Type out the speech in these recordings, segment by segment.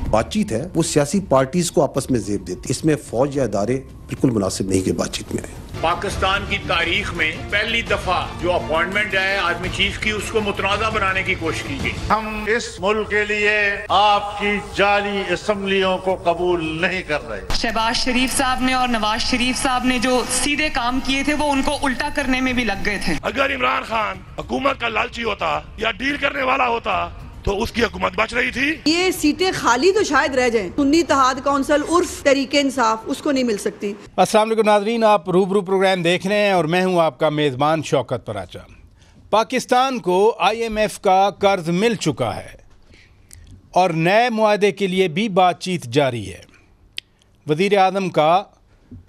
بات چیت ہے وہ سیاسی پارٹیز کو آپس میں زیب دیتی ہے. اس میں فوج یا ادارے بالکل مناسب نہیں کہ بات چیت میں آئے. پاکستان کی تاریخ میں پہلی دفعہ جو اپوائنٹمنٹ ہے آرمی چیف کی اس کو متنازع بنانے کی کوشش کی گئی. ہم اس ملک کے لیے آپ کی جعلی اسمبلیوں کو قبول نہیں کر رہے. شہباز شریف صاحب نے اور نواز شریف صاحب نے جو سیدھے کام کیے تھے وہ ان کو الٹا کرنے میں بھی لگ گئے تھے. اگر عمران خان حکومت کا لالچی ہوتا یا ڈیل کرنے والا ہوتا تو اس کی حکومت بچ رہی تھی. یہ سیٹیں خالی تو شاید رہ جائیں. سنی اتحاد کونسل عرف تحریک انصاف اس کو نہیں مل سکتی. السلام علیکم ناظرین، آپ روبرو پروگرام دیکھ رہے ہیں اور میں ہوں آپ کا میزبان شوکت پراچا. پاکستان کو IMF کا قرض مل چکا ہے اور نئے معاہدے کے لیے بھی بات چیت جاری ہے. وزیر اعظم کا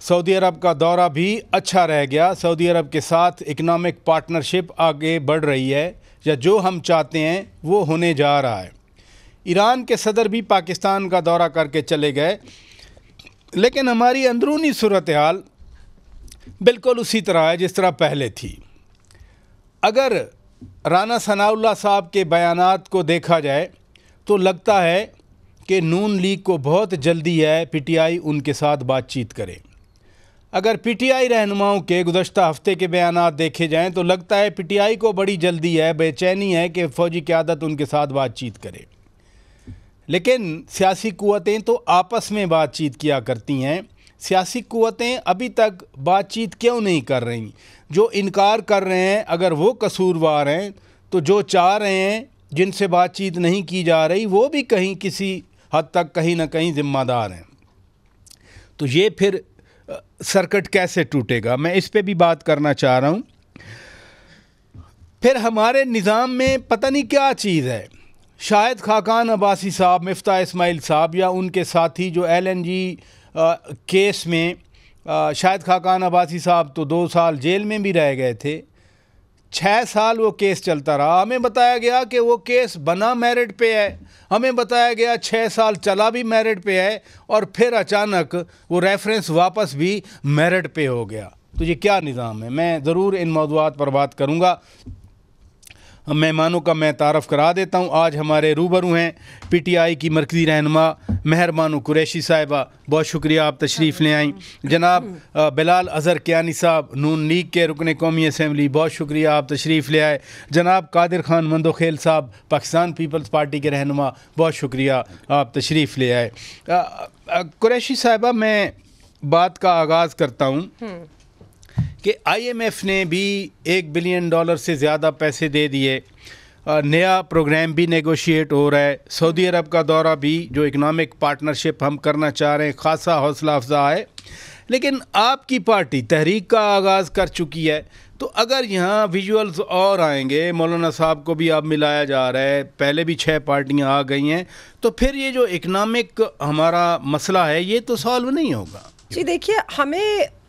سعودی عرب کا دورہ بھی اچھا رہ گیا. سعودی عرب کے ساتھ اکنامک پارٹنرشپ آگے بڑھ رہی ہے، یا جو ہم چاہتے ہیں وہ ہونے جا رہا ہے. ایران کے صدر بھی پاکستان کا دورہ کر کے چلے گئے، لیکن ہماری اندرونی صورتحال بالکل اسی طرح ہے جس طرح پہلے تھی. اگر رانا ثناء اللہ صاحب کے بیانات کو دیکھا جائے تو لگتا ہے کہ نون لیگ کو بہت جلدی ہے PTI ان کے ساتھ بات چیت کرے. اگر PTI رہنماؤں کے گزشتہ ہفتے کے بیانات دیکھے جائیں تو لگتا ہے PTI کو بڑی جلدی ہے، بے چینی ہے کہ فوجی قیادت ان کے ساتھ بات چیت کرے. لیکن سیاسی قوتیں تو آپس میں بات چیت کیا کرتی ہیں. سیاسی قوتیں ابھی تک بات چیت کیوں نہیں کر رہی؟ جو انکار کر رہے ہیں اگر وہ قصوروار ہیں تو جو چاہ رہے ہیں جن سے بات چیت نہیں کی جا رہی وہ بھی کہیں کسی حد تک کہیں نہ کہیں ذمہ دار ہیں. تو یہ پھر سرکٹ کیسے ٹوٹے گا، میں اس پہ بھی بات کرنا چاہ رہا ہوں. پھر ہمارے نظام میں پتہ نہیں کیا چیز ہے. شاہد خاقان عباسی صاحب، مفتاح اسماعیل صاحب یا ان کے ساتھی جو LNG کیس میں، شاہد خاقان عباسی صاحب تو 2 سال جیل میں بھی رہ گئے تھے، 6 سال وہ کیس چلتا رہا. ہمیں بتایا گیا کہ وہ کیس بنا میرٹ پہ ہے، ہمیں بتایا گیا 6 سال چلا بھی میرٹ پہ ہے، اور پھر اچانک وہ ریفرنس واپس بھی میرٹ پہ ہو گیا. تو یہ کیا نظام ہے؟ میں ضرور ان موضوعات پر بات کروں گا. مہمانوں کا میں تعارف کرا دیتا ہوں. آج ہمارے روبرو ہیں PTI کی مرکزی رہنما مہر بانو قریشی صاحبہ، بہت شکریہ آپ تشریف لے آئیں. جناب بلال اظہر کیانی صاحب، نون لیگ کے رکن قومی اسمبلی، بہت شکریہ آپ تشریف لے آئے. جناب قادر خان مندوخیل صاحب، پاکستان پیپلز پارٹی کے رہنما، بہت شکریہ آپ تشریف لے آئے. قریشی صاحبہ، میں بات کا آغاز کرتا ہوں کہ IMF نے بھی $1 بلین سے زیادہ پیسے دے دیے. نیا پروگرام بھی نیگوشیٹ ہو رہا ہے. سعودی عرب کا دورہ بھی، جو اکنامک پارٹنرشپ ہم کرنا چاہ رہے ہیں، خاصا حوصلہ افزا ہے. لیکن آپ کی پارٹی تحریک کا آغاز کر چکی ہے. تو اگر یہاں ویژولز اور آئیں گے، مولانا صاحب کو بھی اب ملایا جا رہا ہے، پہلے بھی 6 پارٹیاں آ گئی ہیں، تو پھر یہ جو اکنامک ہمارا مسئلہ ہے یہ تو سالو نہیں ہوگا. جی دیکھیے، ہمیں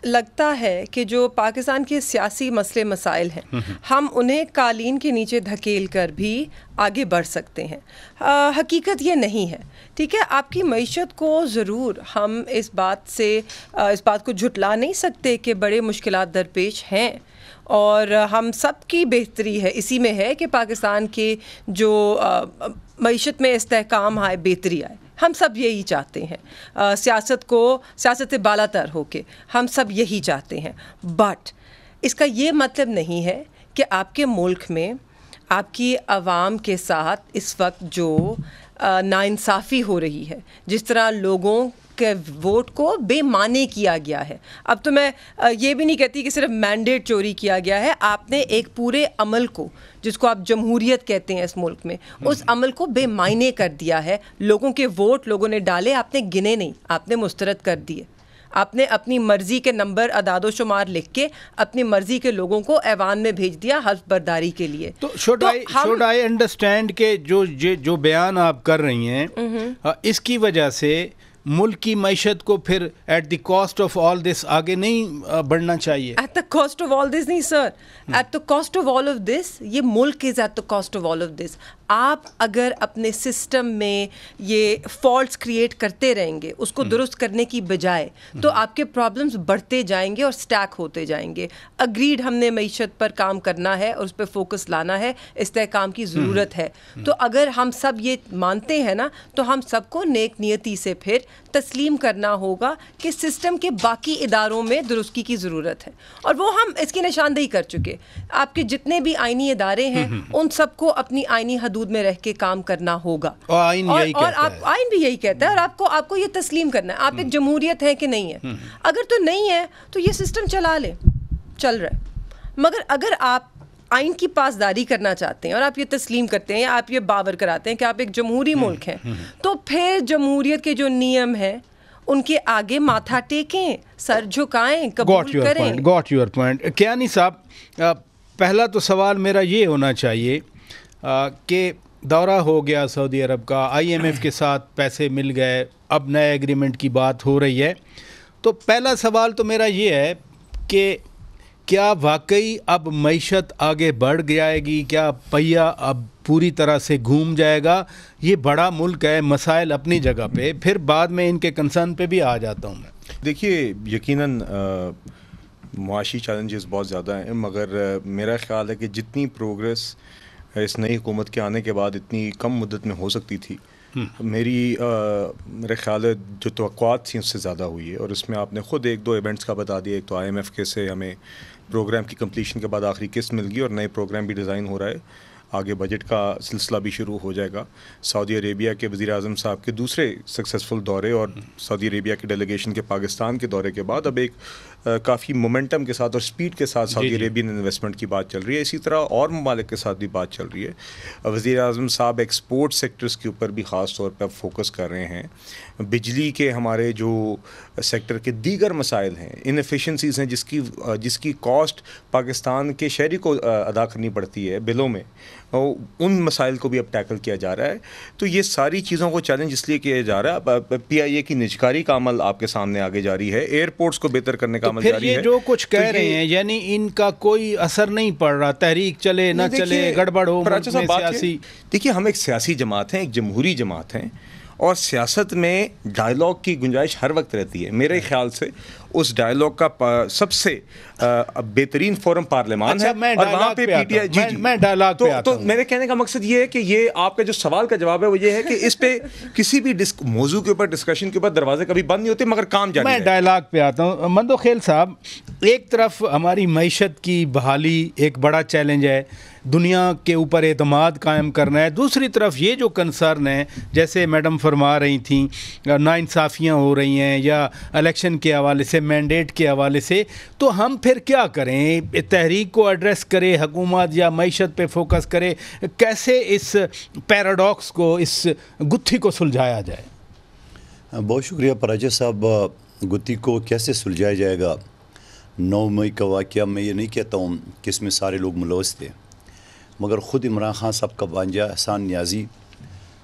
لگتا ہے کہ جو پاکستان کے سیاسی مسئلے مسائل ہیں ہم انہیں قالین کے نیچے دھکیل کر بھی آگے بڑھ سکتے ہیں. حقیقت یہ نہیں ہے. ٹھیک ہے، آپ کی معیشت کو ضرور ہم اس بات کو جھٹلا نہیں سکتے کہ بڑے مشکلات درپیش ہیں، اور ہم سب کی بہتری ہے اسی میں ہے کہ پاکستان کے جو معیشت میں استحکام آئے، بہتری آئے. ہم سب یہی چاہتے ہیں. سیاست بالا تر ہو کے ہم سب یہی چاہتے ہیں. بٹ اس کا یہ مطلب نہیں ہے کہ آپ کے ملک میں آپ کی عوام کے ساتھ اس وقت جو ناانصافی ہو رہی ہے، جس طرح لوگوں کے ووٹ کو بے معنی کیا گیا ہے. اب تو میں یہ بھی نہیں کہتی کہ صرف مینڈیٹ چوری کیا گیا ہے. آپ نے ایک پورے عمل کو، جس کو آپ جمہوریت کہتے ہیں اس ملک میں، اس عمل کو بے معنی کر دیا ہے. لوگوں کے ووٹ لوگوں نے ڈالے، آپ نے گنے نہیں، آپ نے مسترد کر دیے. آپ نے اپنی مرضی کے نمبر، اعداد و شمار لکھ کے اپنی مرضی کے لوگوں کو ایوان میں بھیج دیا حلف برداری کے لیے. تو شوڈ آئی انڈرسٹینڈ کہ جو بیان آپ کر رہی ہیں اس کی وجہ سے ملک کی معیشت کو پھر at the cost of all this آگے نہیں بڑھنا چاہیے. At the cost of all this نہیں sir, at the cost of all of this. یہ ملک is at the cost of all of this. آپ اگر اپنے سسٹم میں یہ فالٹس کریٹ کرتے رہیں گے اس کو درست کرنے کی بجائے تو آپ کے پرابلمس بڑھتے جائیں گے اور سٹیک ہوتے جائیں گے. اگریڈ ہم نے معیشت پر کام کرنا ہے اور اس پہ فوکس لانا ہے, استحکام کی ضرورت ہے. تو اگر ہم سب یہ مانتے ہیں نا تو ہم سب کو نیک نیتی سے پھر تسلیم کرنا ہوگا کہ سسٹم کے باقی اداروں میں درستگی کی ضرورت ہے, اور وہ ہم اس کی نشاندہی کر چکے. آپ کے جتنے بھی آئینی ادارے ہیں ان سب کو اپنی آئینی حدود میں رہ کے کام کرنا ہوگا, اور آئین بھی یہی کہتا ہے, اور آپ کو یہ تسلیم کرنا ہے آپ ایک جمہوریت ہے کہ نہیں ہے. اگر تو نہیں ہے تو یہ سسٹم چلا لے, چل رہا ہے. مگر اگر آپ آئین کی پاسداری کرنا چاہتے ہیں اور آپ یہ تسلیم کرتے ہیں, آپ یہ باور کراتے ہیں کہ آپ ایک جمہوری ملک ہیں, تو پھر جمہوریت کے جو نیم ہیں ان کے آگے ماتھا ٹیکیں, سر جھکائیں, قبول کریں. Got your point. کیانی صاحب, پہلا تو سوال میرا یہ ہونا چاہیے کہ دورہ ہو گیا سعودی عرب کا, آئی ایم ایف کے ساتھ پیسے مل گئے, اب نئے ایگریمنٹ کی بات ہو رہی ہے, تو پہلا سوال تو میرا یہ ہے کہ کیا واقعی اب معیشت آگے بڑھ جائے گی, کیا پہیا اب پوری طرح سے گھوم جائے گا؟ یہ بڑا ملک ہے, مسائل اپنی جگہ پہ, پھر بعد میں ان کے کنسرن پہ بھی آ جاتا ہوں میں. دیکھیے یقیناً معاشی چیلنجز بہت زیادہ ہیں, مگر میرا خیال ہے کہ جتنی پروگریس اس نئی حکومت کے آنے کے بعد اتنی کم مدت میں ہو سکتی تھی, میرے خیال ہے جو توقعات تھیں اس سے زیادہ ہوئی ہے. اور اس میں آپ نے خود ایک دو ایونٹس کا بتا دیا. ایک تو آئی ایم ایف کے سے ہمیں پروگرام کی کمپلیشن کے بعد آخری قسط مل گئی اور نئے پروگرام بھی ڈیزائن ہو رہا ہے, آگے بجٹ کا سلسلہ بھی شروع ہو جائے گا. سعودی عربیہ کے وزیر اعظم صاحب کے دوسرے سکسیزفل دورے اور سعودی عربیہ کے ڈیلیگیشن کے پاکستان کے دورے کے بعد اب ایک کافی مومنٹم کے ساتھ اور سپیڈ کے ساتھ سعودی عربین انویسٹمنٹ کی بات چل رہی ہے. اسی طرح اور ممالک کے ساتھ بھی بات چل رہی ہے. وزیر اعظم صاحب ایکسپورٹ سیکٹرز کے اوپر بھی خاص طور پہ اب فوکس کر رہے ہیں. بجلی کے ہمارے جو سیکٹر کے دیگر مسائل ہیں, انفیشنسیز ہیں جس کی کاسٹ پاکستان کے شہری کو ادا کرنی پڑتی ہے بلوں میں, ان مسائل کو بھی اب ٹیکل کیا جا رہا ہے. تو یہ ساری چیزوں کو چیلنج اس لیے کیا جا رہا ہے. پی آئی اے کی نجکاری کا عمل آپ کے سامنے آگے جاری ہے, ایئرپورٹس کو بہتر کرنے کا عمل جاری ہے. یہ جو کچھ کہہ رہے ہیں یعنی ان کا کوئی اثر نہیں پڑ رہا, تحریک چلے نہ چلے, گڑبڑ ہو ملک میں سیاسی. دیکھیے ہم ایک سیاسی جماعت ہیں, ایک جمہوری جماعت ہیں, اور سیاست میں ڈائیلاگ کی گنجائش ہر وقت رہتی ہے. میرے خیال سے اس ڈائیلاگ کا سب سے بہترین فورم پارلیمان ہے, اور وہاں پہ پی ٹی آئی میں ڈائیلاگ پہ آتا ہوں. تو میرے کہنے کا مقصد یہ ہے کہ یہ آپ کا جو سوال کا جواب ہے وہ یہ ہے کہ اس پہ کسی بھی موضوع کے اوپر ڈسکشن کے اوپر دروازے کبھی بند نہیں ہوتے, مگر کام جاری ہے. میں ڈائیلاگ پہ آتا ہوں. مندو خیل صاحب, ایک طرف ہماری معیشت کی بحالی ایک بڑا چیلنج ہے, دنیا کے اوپر اعتماد قائم کرنا ہے. دوسری طرف یہ جو کنسرن ہے, جیسے میڈم فرما رہی تھیں, ناانصافیاں ہو رہی ہیں یا الیکشن کے حوالے سے, مینڈیٹ کے حوالے سے, تو ہم پھر کیا کریں؟ تحریک کو ایڈریس کرے حکومت یا معیشت پہ فوکس کرے؟ کیسے اس پیراڈاکس کو, اس گتھی کو سلجھایا جائے؟ بہت شکریہ پراجے صاحب. گتھی کو کیسے سلجھایا جائے گا؟ 9 مئی کا واقعہ میں یہ نہیں کہتا ہوں کہ اس میں سارے لوگ ملوث تھے, مگر خود عمران خان صاحب کا بانجہ احسان نیازی,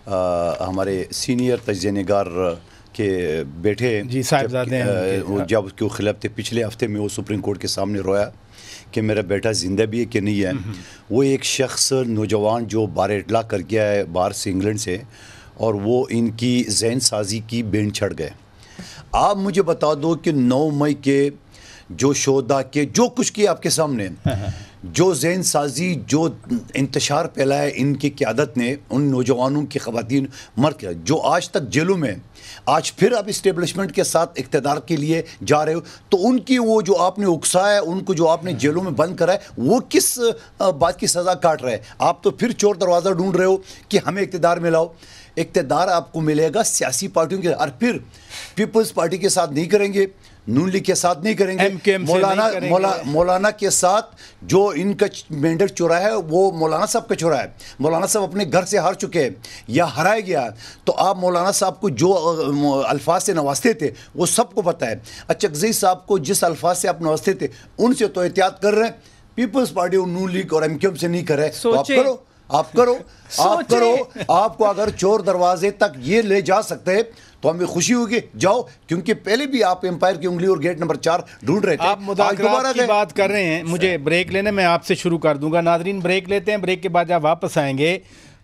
ہمارے سینئر تجزیہ نگار کے بیٹے, جی صاحبزادے ہیں, جب اس کے خلاف تھے, پچھلے ہفتے میں وہ سپریم کورٹ کے سامنے رویا کہ میرا بیٹا زندہ بھی ہے کہ نہیں ہے. وہ ایک شخص نوجوان جو باہر اطلاع کر گیا ہے باہر سے, انگلینڈ سے, اور وہ ان کی ذہن سازی کی بین چڑھ گئے. آپ مجھے بتا دو کہ 9 مئی کے جو شہداء کے جو کچھ کیا آپ کے سامنے, جو ذہن سازی, جو انتشار پھیلایا ان کی قیادت نے, ان نوجوانوں کی خواتین مر گیا جو آج تک جیلوں میں, آج پھر آپ اسٹیبلشمنٹ کے ساتھ اقتدار کے لیے جا رہے ہو, تو ان کی وہ جو آپ نے اکسایا ہے, ان کو جو آپ نے جیلوں میں بند کرا ہے, وہ کس بات کی سزا کاٹ رہے ہیں؟ آپ تو پھر چور دروازہ ڈھونڈ رہے ہو کہ ہمیں اقتدار میں لاؤ. اقتدار آپ کو ملے گا سیاسی پارٹیوں کے, اور پھر پیپلز پارٹی کے ساتھ نہیں کریں گے, نون لیگ کے ساتھ نہیں کریں گے, مولانا کے ساتھ جو ان کا مینڈیٹ چورا ہے وہ مولانا صاحب کا چورا ہے. مولانا صاحب اپنے گھر سے ہار چکے ہیں یا ہرایا گیا, تو آپ مولانا صاحب کو جو الفاظ سے نوازتے تھے وہ سب کو پتہ ہے. اچکزئی صاحب کو جس الفاظ سے آپ نوازتے تھے ان سے تو احتیاط کر رہے ہیں, پیپلز پارٹی اور نون لیگ اور MQM سے نہیں کر رہے. آپ کرو. آپ کو اگر چور دروازے تک یہ لے جا سکتے ہیں تو ہمیں خوشی ہوگی, جاؤ, کیونکہ پہلے بھی آپ امپائر کی انگلی اور گیٹ نمبر 4 ڈھونڈ رہے تھے. آپ مذاکرات کی بات کر رہے ہیں, مجھے بریک لینے میں آپ سے شروع کر دوں گا. ناظرین بریک لیتے ہیں, بریک کے بعد جب واپس آئیں گے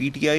PTI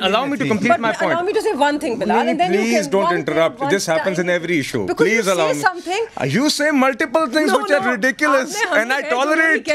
Allow me to complete my point. Allow me to say one thing, Bilal, and then please don't interrupt. This happens in every issue. Please allow me. You say multiple things which are ridiculous, and I tolerate.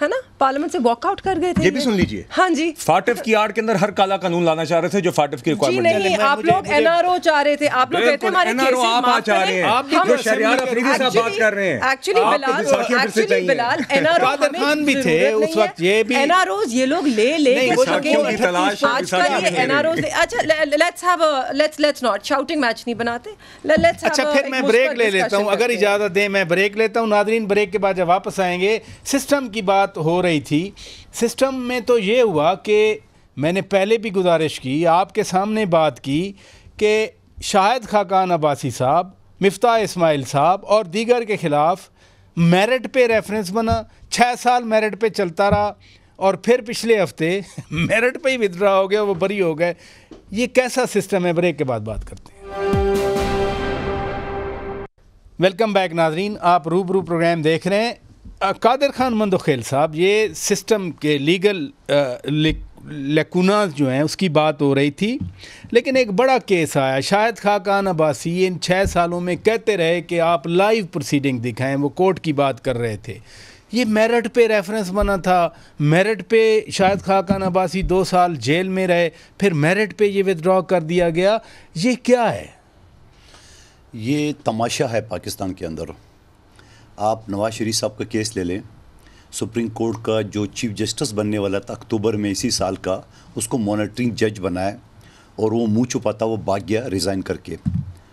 ہے نا, parliament سے walk out کر گئے تھے. یہ بھی سن لیجیے. ہاں جی, فاٹف کی آڑ کے اندر ہر کالا قانون لانا چاہ رہے تھے جو فاٹف کی ریکوائرمنٹ. جی نہیں, آپ لوگ این آر او چاہ رہے تھے, آپ لوگ کہتے ہیں ہمارے کیسز معاف کریں. آپ بھی شہریار افریدی صاحب بات کر رہے ہیں. ایکچولی بلال این آر او خان بھی تھے اس وقت, یہ بھی این آر اوز یہ لوگ لے آج کل یہ این آر اوز. اچھا لیٹس ناٹ شاؤٹنگ میچ نہیں بناتے. اچھا پھر میں بریک لے لیتا ہوں, اگر اجازت دیں میں بریک لیتا ہوں. ناظرین بریک کے بعد جب واپس آئیں گے, سسٹم کی بات ہو رہی تھی. سسٹم میں تو یہ ہوا کہ میں نے پہلے بھی گزارش کی, آپ کے سامنے بات کی کہ شاہد خاقان عباسی صاحب, مفتاح اسماعیل صاحب اور دیگر کے خلاف میرٹ پہ ریفرنس بنا, 6 سال میرٹ پہ چلتا رہا, اور پھر پچھلے ہفتے میرٹ پہ ہی ودرا ہو گیا, وہ بری ہو گئے. یہ کیسا سسٹم ہے؟ بریک کے بعد بات کرتے ہیں. ویلکم بیک ناظرین, آپ روبرو پروگرام دیکھ رہے ہیں. قادر خان مندوخیل صاحب, یہ سسٹم کے لیگل لیکوناز جو ہیں اس کی بات ہو رہی تھی, لیکن ایک بڑا کیس آیا. شاہد خاقان عباسی ان 6 سالوں میں کہتے رہے کہ آپ لائیو پروسیڈنگ دکھائیں, وہ کورٹ کی بات کر رہے تھے. یہ میرٹ پہ ریفرنس بنا تھا, میرٹ پہ شاہد خاقان عباسی 2 سال جیل میں رہے, پھر میرٹ پہ یہ ودرا کر دیا گیا. یہ کیا ہے؟ یہ تماشا ہے پاکستان کے اندر. آپ نواز شریف صاحب کا کیس لے لیں, سپریم کورٹ کا جو چیف جسٹس بننے والا تھا اکتوبر میں اسی سال کا, اس کو مانیٹرنگ جج بنایا اور وہ منہ چھپاتا وہ بھاگ گیا ریزائن کر کے.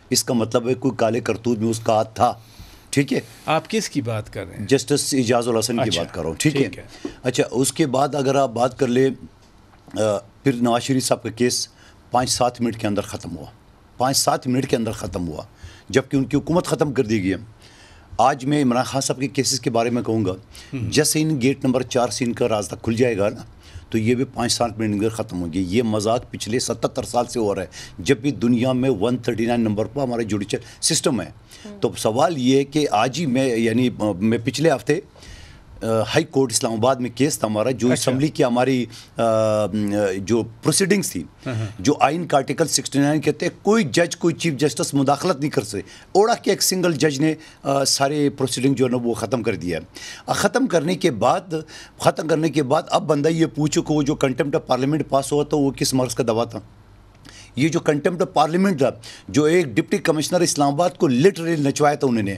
اس کا مطلب ہے کوئی کالے کرتوت میں اس کا ہاتھ تھا. ٹھیک ہے, آپ کس کی بات کر رہے ہیں؟ جسٹس اعجاز الحسن کی بات کر رہا ہوں. ٹھیک ہے. اچھا, اس کے بعد اگر آپ بات کر لیں, پھر نواز شریف صاحب کا کیس 5-7 منٹ کے اندر ختم ہوا. 5-7 منٹ کے اندر ختم ہوا, جبکہ ان کی حکومت ختم کر دی گئی ہے. آج میں عمران خان صاحب کے کیسز کے بارے میں کہوں گا, جیسے ان گیٹ نمبر 4 سے ان کا راستہ کھل جائے گا نا, تو یہ بھی 5-7 منٹ اندر ختم ہوں گے. یہ مذاق پچھلے 77 سال سے ہو رہا ہے, جب بھی دنیا میں 139 نمبر پر ہمارا جوڈیشل سسٹم ہے. تو سوال یہ ہے کہ آج ہی میں پچھلے ہفتے ہائی کورٹ اسلام آباد میں کیس تھا ہمارا, جو اسمبلی کی ہماری جو پروسیڈنگس تھی, جو آئین کا آرٹیکل 69 کہتے ہیں کوئی جج کوئی چیف جسٹس مداخلت نہیں کر سکتے. اوڑا کے ایک سنگل جج نے سارے پروسیڈنگ جو ہے نا وہ ختم کر دیا ہے. ختم کرنے کے بعد اب بندہ یہ پوچھو کہ وہ جو کنٹمپٹ آف پارلیمنٹ پاس ہوا تھا وہ کس مرض کا دوا تھا. یہ جو کنٹمپٹ آف پارلیمنٹ تھا, جو ایک ڈپٹی کمشنر اسلام آباد کو لٹرلی نچوایا تھا انہوں نے,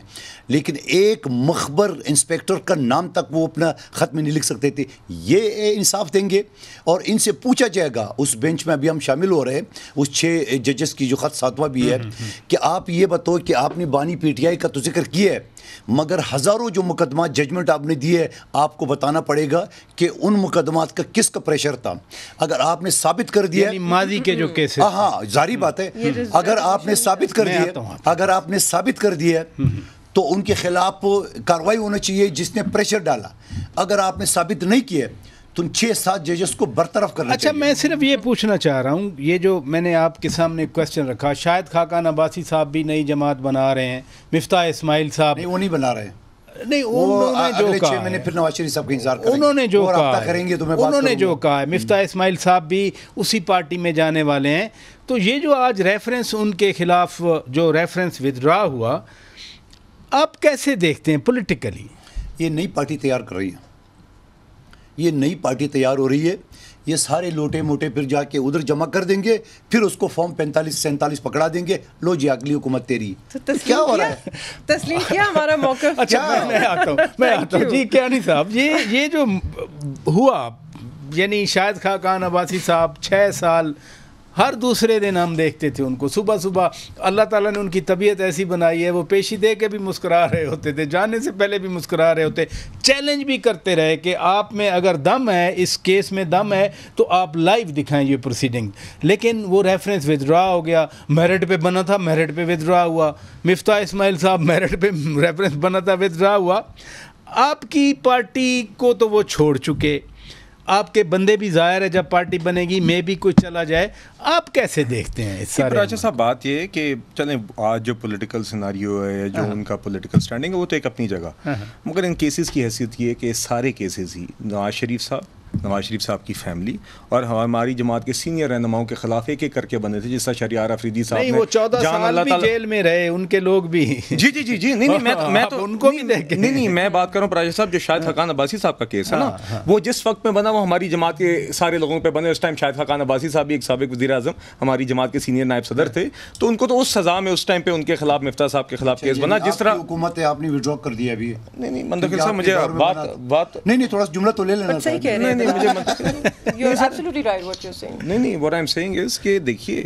لیکن ایک مخبر انسپیکٹر کا نام تک وہ اپنا خط میں نہیں لکھ سکتے تھے. یہ انصاف دیں گے اور ان سے پوچھا جائے گا. اس بینچ میں ابھی ہم شامل ہو رہے ہیں, اس 6 ججز کی جو خط 7واں بھی ہے, کہ آپ یہ بتاؤ کہ آپ نے بانی پی ٹی آئی کا تو ذکر کیا ہے, مگر ہزاروں جو مقدمات ججمنٹ آپ نے دیے, آپ کو بتانا پڑے گا کہ ان مقدمات کا کس کا پریشر تھا. اگر آپ نے ثابت کر دیا ماضی کے جو کیس, ہاں ظاہری بات ہے, اگر آپ نے ثابت کر دیا تو ان کے خلاف کارروائی ہونا چاہیے جس نے پریشر ڈالا. اگر آپ نے ثابت نہیں کیا تو 6-7 ججز کو برطرف کرنا چاہیے. اچھا, میں صرف یہ پوچھنا چاہ رہا ہوں, یہ جو میں نے آپ کے سامنے کویسچن رکھا, شاہد خاقان عباسی صاحب بھی نئی جماعت بنا رہے ہیں, مفتاح اسماعیل صاحب نہیں, وہ نہیں بنا رہے. نہیں, انہوں نے جو کہا ہے, مفتاح اسماعیل صاحب بھی اسی پارٹی میں جانے والے ہیں. تو یہ جو آج ریفرنس ان کے خلاف جو ریفرنس ودرا ہوا, آپ کیسے دیکھتے ہیں پولیٹیکلی؟ یہ نئی پارٹی تیار کر رہی ہے, یہ نئی پارٹی تیار ہو رہی ہے. یہ سارے لوٹے موٹے پھر جا کے ادھر جمع کر دیں گے, پھر اس کو فارم 45-47 پکڑا دیں گے, لو جی اگلی حکومت تیری. کیا ہو رہا ہے؟ تسلیم کیا ہمارا موقف. اچھا, میں آتا ہوں جی. کیا نہیں صاحب, یہ جو ہوا, یعنی شاہد خاقان عباسی صاحب 6 سال ہر دوسرے دن ہم دیکھتے تھے ان کو, صبح صبح اللہ تعالیٰ نے ان کی طبیعت ایسی بنائی ہے, وہ پیشی دے کے بھی مسکرا رہے ہوتے تھے, جانے سے پہلے بھی مسکرا رہے ہوتے, چیلنج بھی کرتے رہے کہ آپ میں اگر دم ہے, اس کیس میں دم ہے تو آپ لائیو دکھائیں یہ پروسیڈنگ. لیکن وہ ریفرنس ودرا ہو گیا, میرٹ پہ بنا تھا, میرٹ پہ ودرا ہوا. مفتاح اسماعیل صاحب میرٹ پہ ریفرنس بنا تھا, ودرا ہوا. آپ کی پارٹی کو تو وہ چھوڑ چکے, آپ کے بندے بھی ظاہر ہے جب پارٹی بنے گی میں بھی کوئی چلا جائے. آپ کیسے دیکھتے ہیں اس سارے؟ راجہ صاحب, بات یہ ہے کہ چلیں آج جو پولیٹیکل سیناریو ہے, جو ان کا پولیٹیکل سٹینڈنگ ہے, وہ تو ایک اپنی جگہ, مگر ان کیسز کی حیثیت یہ ہے کہ سارے کیسز ہی نواز شریف صاحب, نواز شریف صاحب کی فیملی اور ہماری جماعت کے سینئر رہنماؤں کے خلاف ایک ایک کر کے بنے تھے، جس طرح شہریار افریدی صاحب نے، وہ 14 سال بھی جیل میں رہے، ان کے لوگ بھی. جی نہیں میں تو ان کو بھی نہیں میں بات کر رہا ہوں پراجا صاحب، جو شاہد خاقان عباسی صاحب کا کیس ہے نا، وہ جس وقت میں بنا وہ ہماری جماعت کے سارے لوگوں پہ بنے. اس ٹائم شاہد خاقان عباسی صاحب بھی ایک سابق وزیر اعظم ہماری جماعت کے سینئر نائب صدر تھے، تو ان کو تو اس سزا میں اس ٹائم پہ ان کے خلاف مفتاح صاحب کے خلاف کیس بنا. جس طرح حکومت ہے آپ نے وڈرا کر دیا ابھی. نہیں منتقل صاحب مجھے بات نہیں تھوڑا جملہ تو لے لینا. صحیح کہہ رہے ہیں نہیں what I'm saying is کہ دیکھیے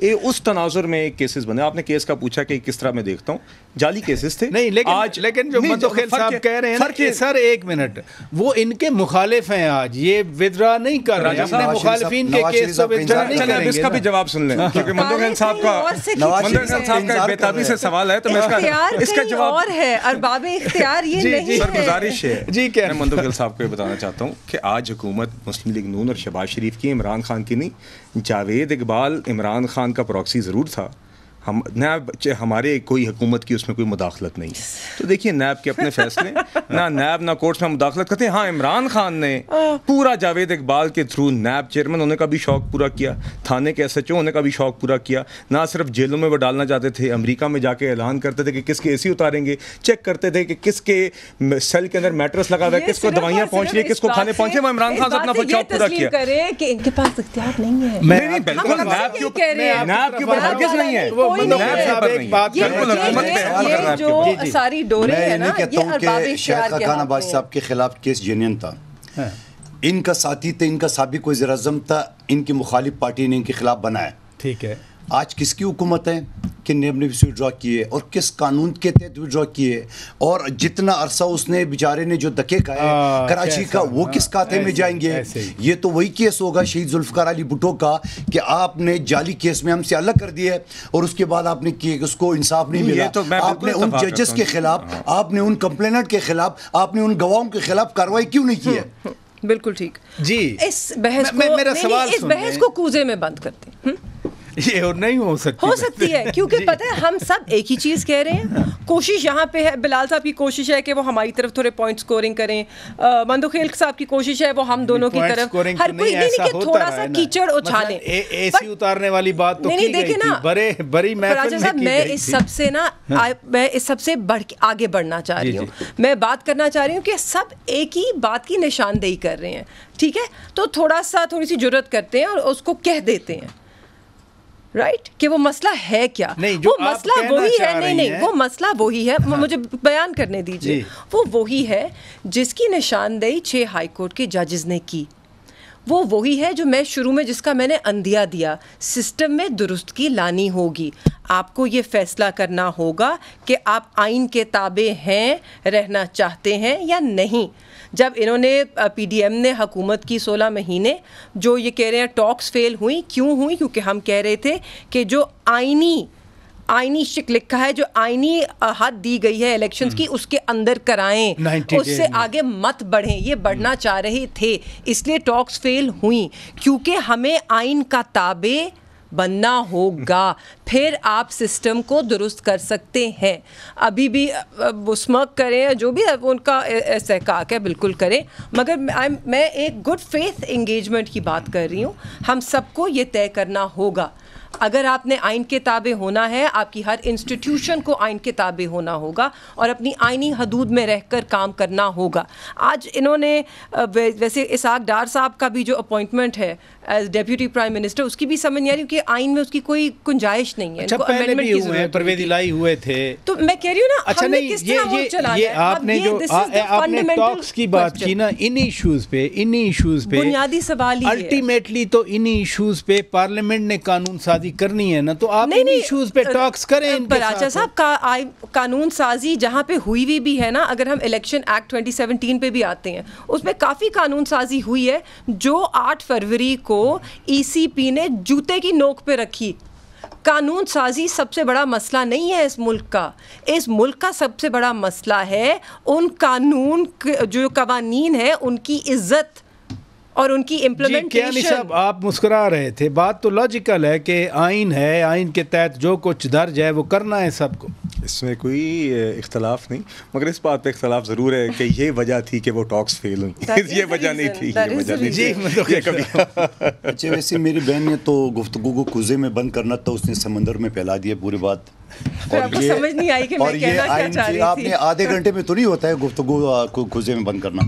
اس تناظر میں کیسز بنے. آپ نے کیس کا پوچھا کہ کس طرح میں دیکھتا ہوں، جعلی کیسز تھے. نہیں لیکن جو منتقل صاحب کہہ رہے ہیں سر ایک منٹ، وہ ان کے مخالف ہیں، آج یہ ودرا نہیں کر رہے، اپنے مخالفین کے کیس کو ودرا نہیں کریں گے. اس کا بھی جواب سن لیں کیونکہ منتقل صاحب کا بے تابی سے سوال ہے، تو میں اس کا جواب اور ہے ارباب اختیار یہ نہیں ہے. سر گزارش ہے میں منتقل صاحب کو یہ بتانا چاہتا ہوں کہ آج حکومت مسلم لیگ نون اور شہباز شریف کی، عمران خان کی نہیں. جاوید اقبال عمران خان کا پراکسی ضرور تھا، نیب ہمارے کوئی حکومت کی اس میں کوئی مداخلت نہیں. تو دیکھیے نیب کے اپنے فیصلے، نہ نیب نہ کورٹس میں مداخلت کرتے ہیں. ہاں عمران خان نے پورا جاوید اقبال کے تھرو نیب چیئرمین ہونے کا بھی شوق پورا کیا، تھانے کے SHO ہونے کا بھی شوق پورا کیا. نہ صرف جیلوں میں وہ ڈالنا چاہتے تھے، امریکہ میں جا کے اعلان کرتے تھے کہ کس کے AC اتاریں گے، چیک کرتے تھے کہ کس کے سیل کے اندر میٹرس لگا ہوا ہے، کس کو دوائیاں پہنچ رہی ہے، کس کو کھانے پہنچ رہے ہیں. وہ عمران خان سے اپنا شوق پورا کیا کہ ان کے پاس اختیار نہیں ہے. نہیں بالکل نیب کے اوپر ہرگز نہیں ہے. یہ جو ساری ڈورے ہیں نا، یہ ارباب شاہد خاقان عباسی صاحب کے خلاف کیس جینین تھا. ان کا ساتھی تھا، ان کا سابق وزیر اعظم تھا، ان کی مخالف پارٹی نے ان کے خلاف بنایا. ٹھیک ہے، آج کس کی حکومت ہے کہ نیب نے بھی وڈرا کیے اور کس قانون کے تحت وڈرا کیے، اور جتنا عرصہ اس نے بیچارے نے جو دھکے کھائے کراچی کا، وہ کس کھاتے میں جائیں گے؟ یہ تو وہی کیس ہوگا شہید ذوالفقار علی بھٹو کا کہ آپ نے جعلی کیس میں ہم سے الگ کر دیا اور اس کے بعد آپ نے کیے اس کو انصاف نہیں ملا. آپ نے ان ججز کے خلاف، آپ نے ان کمپلیننٹ کے خلاف، آپ نے ان گواہوں کے خلاف کارروائی کیوں نہیں کی ہے؟ بالکل ٹھیک جی. اس بحث کو کوزے میں بند کرتے ہیں. یہ نہیں ہو سکتی ہے کیونکہ پتہ ہے ہم سب ایک ہی چیز کہہ رہے ہیں. کوشش یہاں پہ ہے، بلال صاحب کی کوشش ہے کہ وہ ہماری طرف تھوڑے پوائنٹ سکورنگ کریں، مندوخیل صاحب کی کوشش ہے وہ ہم دونوں کی طرف، ہر کوئی نہیں کہ تھوڑا سا کیچڑ اچھالیں. AC اتارنے والی بات تو نہیں دیکھیں نا بڑی محفل میں کی میں اس سب سے نا میں اس سب سے بڑھ کے آگے بڑھنا چاہ رہی ہوں. میں بات کرنا چاہ رہی ہوں کہ سب ایک ہی بات کی نشاندہی کر رہے ہیں، ٹھیک ہے؟ تو تھوڑی سی جرت کرتے ہیں اور اس کو کہہ دیتے ہیں رائٹ کہ وہ مسئلہ ہے کیا. وہ مسئلہ وہی ہے، نہیں وہ مسئلہ وہی ہے، مجھے بیان کرنے دیجیے. وہ وہی ہے جس کی نشاندہی 6 ہائی کورٹ کے ججز نے کی. وہ وہی ہے جو میں شروع میں جس کا میں نے اندیا دیا، سسٹم میں درستگی لانی ہوگی. آپ کو یہ فیصلہ کرنا ہوگا کہ آپ آئین کے تابع ہیں، رہنا چاہتے ہیں یا نہیں. جب انہوں نے PDM نے حکومت کی 16 مہینے جو یہ کہہ رہے ہیں ٹاکس فیل ہوئی، کیوں ہوئی؟ کیونکہ ہم کہہ رہے تھے کہ جو آئینی شک لکھا ہے، جو آئینی حد دی گئی ہے الیکشنز کی، اس کے اندر کرائیں، اس سے آگے مت بڑھیں. یہ بڑھنا چاہ رہے تھے، اس لیے ٹاکس فیل ہوئیں، کیونکہ ہمیں آئین کا تابع بننا ہوگا، پھر آپ سسٹم کو درست کر سکتے ہیں. ابھی بھی وہ اسمرک کریں، جو بھی ان کا استحقاق ہے بالکل کریں، مگر میں ایک گڈ فیتھ انگیجمنٹ کی بات کر رہی ہوں. ہم سب کو یہ طے کرنا ہوگا. اگر آپ نے آئین کے تابع ہونا ہے، آپ کی ہر انسٹیٹیوشن کو آئین کے تابع ہونا ہوگا اور اپنی آئینی حدود میں رہ کر کام کرنا ہوگا. آج انہوں نے ویسے اسحاق ڈار صاحب کا بھی جو اپوائنٹمنٹ ہے ایز ڈیپیوٹی پرائم منسٹر، اس کی بھی سمجھ نہیں آ رہی کہ آئین میں اس کی کوئی گنجائش نہیں ہے. اچھا پہلے بھی ہوئے ہیں، پرویز الہی ہوئے تھے، تو میں کہہ رہی ہوں نا. اچھا نہیں، یہ آپ نے جو آپ نے ٹاکس کی بات کی نا، انہی ایشوز پہ بنیادی سوال ہی الٹیمیٹلی تو انہی ایشوز پہ پارلیمنٹ نے قانون سازی کرنی ہے نا، تو آپ انہی ایشوز پہ ٹاکس کریں. راجا صاحب قانون سازی جہاں پہ ہوئی بھی ہے نا، اگر ہم الیکشن ایکٹ 2017 پہ بھی آتے ہیں، اس میں کافی قانون سازی ہوئی ہے جو 8 فروری کو ECP نے جوتے کی نوک پہ رکھی. قانون سازی سب سے بڑا مسئلہ نہیں ہے اس ملک کا. اس ملک کا سب سے بڑا مسئلہ ہے ان قانون جو قوانین ہیں ان کی عزت اور ان کی کیانی صاحب آپ مسکرا رہے تھے, بات تو لاجیکل ہے کہ آئین ہے, آئین کے تحت جو کچھ درج ہے وہ کرنا ہے سب کو, اس میں کوئی اختلاف نہیں, مگر اس بات پہ اختلاف ضرور ہے کہ یہ وجہ تھی کہ وہ ٹاکس فیل ہوئی, یہ وجہ نہیں تھی, یہ وجہ نہیں تھی. اچھا ویسے میری بہن نے تو گفتگو کو کوزے میں بند کرنا تھا, اس نے سمندر میں پھیلا دیا پوری بات, اور یہ سمجھ نہیں آئی کہ میں کہنا کیا چاہ رہی تھی. آپ نے آدھے گھنٹے میں تو نہیں ہوتا ہے گفتگو کو کوزے میں بند کرنا.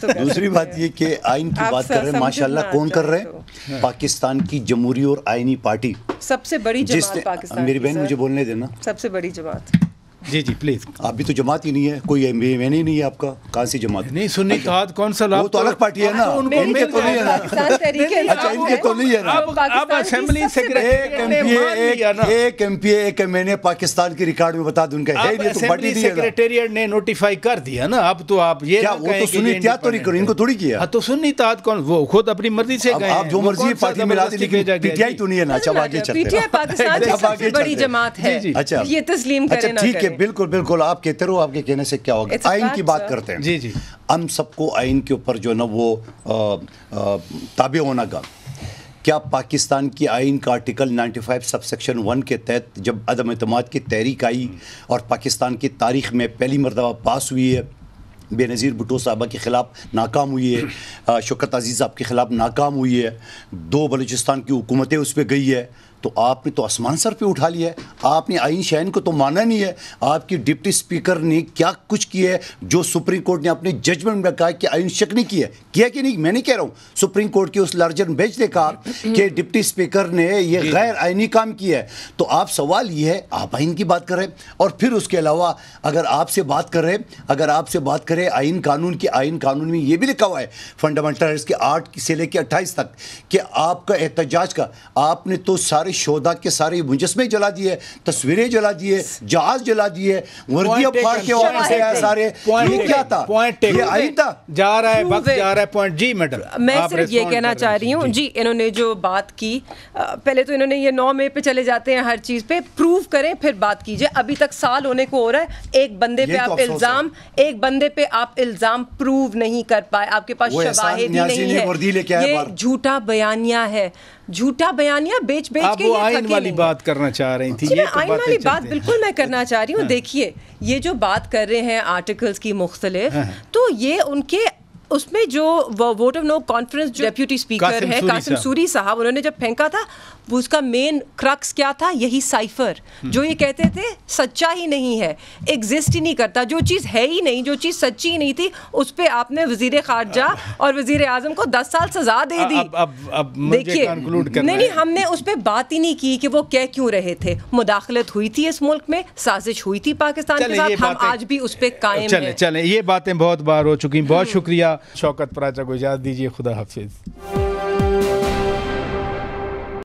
دوسری بات یہ کہ آئین کی بات کر رہے ہیں, ماشاءاللہ کون کر رہے ہیں؟ پاکستان کی جمہوری اور آئینی پارٹی, سب سے بڑی جماعت پاکستان. میری بہن مجھے بولنے دینا, سب سے بڑی جماعت. جی جی پلیز. آپ بھی تو جماعت ہی نہیں ہے, کوئی ایم بی اے نہیں ہے آپ کا, کہاں سی جماعت؟ نہیں سنی اتحاد کونسل, وہ تو الگ پارٹی ہے نا, ان کے تو نہیں ہے نا. اچھا ان کے تو نہیں ہے نا. اب اسمبلی ایک ایم پی اے ایک میں نے پاکستان کے ریکارڈ میں بتا دوں کہ اسمبلی سیکریٹریٹ نے نوٹیفائی کر دیا نا, اب تو آپ یہ وہ تو سنی اتحاد تو نہیں کرو, ان کو تھوڑی کیا. تو سنی اتحاد کون, وہ خود اپنی مرضی سے گئے, آپ جو مرضی پارٹی میں لاتے, لیکن پی ٹی آئی تو نہیں ہے نا. اچھا آگے چلتے ہیں. پی ٹی آئی پاکستان کی سب سے بڑی جماعت ہے, اچھا یہ تسلیم کریں نہ کریں. ٹھیک ہے, بالکل بالکل آپ کہتے رہو, آپ کے کہنے سے کیا ہوگا. آئین کی بات کرتے ہیں. جی جی, ہم سب کو آئین کے اوپر جو ہے نا وہ تابع ہونا کا. کیا پاکستان کی آئین کا آرٹیکل 95 سب سیکشن 1 کے تحت جب عدم اعتماد کی تحریک آئی اور پاکستان کی تاریخ میں پہلی مرتبہ پاس ہوئی ہے, بے نظیر بھٹو صاحبہ کے خلاف ناکام ہوئی ہے, شوکت عزیز صاحب کے خلاف ناکام ہوئی ہے, 2 بلوچستان کی حکومتیں اس پہ گئی ہے, تو آپ نے تو آسمان سر پہ اٹھا لیا ہے. آپ نے آئین شائن کو تو مانا نہیں ہے. آپ کی ڈپٹی اسپیکر نے کیا کچھ کیا ہے جو سپریم کورٹ نے اپنے ججمنٹ میں کہا کہ آئین شک نہیں کیا, کیا کہ نہیں, میں نہیں کہہ رہا ہوں, سپریم کورٹ کی اس لارجر بینچ نے کہا کہ ڈپٹی اسپیکر نے یہ غیر آئینی کام کیا ہے. تو آپ سوال یہ ہے, آپ آئین کی بات کریں, اور پھر اس کے علاوہ اگر آپ سے بات کریں آئین قانون کی, آئین قانون میں یہ بھی لکھا ہوا ہے فنڈامنٹل رائٹس کے 8 سے لے کے 28 تک کہ آپ کا احتجاج کا, آپ نے تو سارے شہداء کے سارے مجسمے جلا دیے, تصویریں جلا دیے, جہاز جلا دیے, وردیاں پھاڑ کے واپس آیا سارے. یہ کیا تھا, یہ آئین تھا. جا رہا ہے وقت, جا رہا ہے پوائنٹ. جی میڈم, میں صرف یہ کہنا چاہ رہی ہوں, جی انہوں نے جو بات کی, پہلے تو انہوں نے یہ 9 مئی پہ چلے جاتے ہیں ہر چیز پہ, پروو کریں پھر بات کیجئے. ابھی تک سال ہونے کو ہو رہا ہے, ایک بندے پہ آپ الزام پروو نہیں کر پائے, آپ کے پاس شواہد ہی نہیں ہے. یہ جھوٹا بیانیہ ہے, جھوٹا بیانیہ بیچ کے آپ وہ آئین والی بات کرنا چاہ رہی تھی. آئین والی بات بالکل میں کرنا چاہ رہی ہوں. دیکھیے یہ جو بات کر رہے ہیں آرٹیکلز کی مختلف, تو یہ ان کے اس میں جو ووٹ آف نو کانفرنس جو ڈیپیوٹی اسپیکر ہے قاسم سوری صاحب, انہوں نے جب پھینکا تھا, وہ اس کا مین کرکس کیا تھا, یہی سائفر جو یہ کہتے تھے سچا ہی نہیں ہے, ایگزسٹ ہی نہیں کرتا, جو چیز ہے ہی نہیں, جو چیز سچی ہی نہیں تھی, اس پہ آپ نے وزیر خارجہ اور وزیر اعظم کو 10 سال سزا دے دی. دیکھیے نہیں, ہم نے اس پہ بات ہی نہیں کی کہ وہ کہہ کیوں رہے تھے. مداخلت ہوئی تھی اس ملک میں, سازش ہوئی تھی پاکستان کے ساتھ, ہم آج بھی اس پہ قائم ہیں. چلیں یہ باتیں بہت بار ہو چکی. بہت شکریہ. شوکت پراچا کو اجازت دیجیے, خدا حافظ.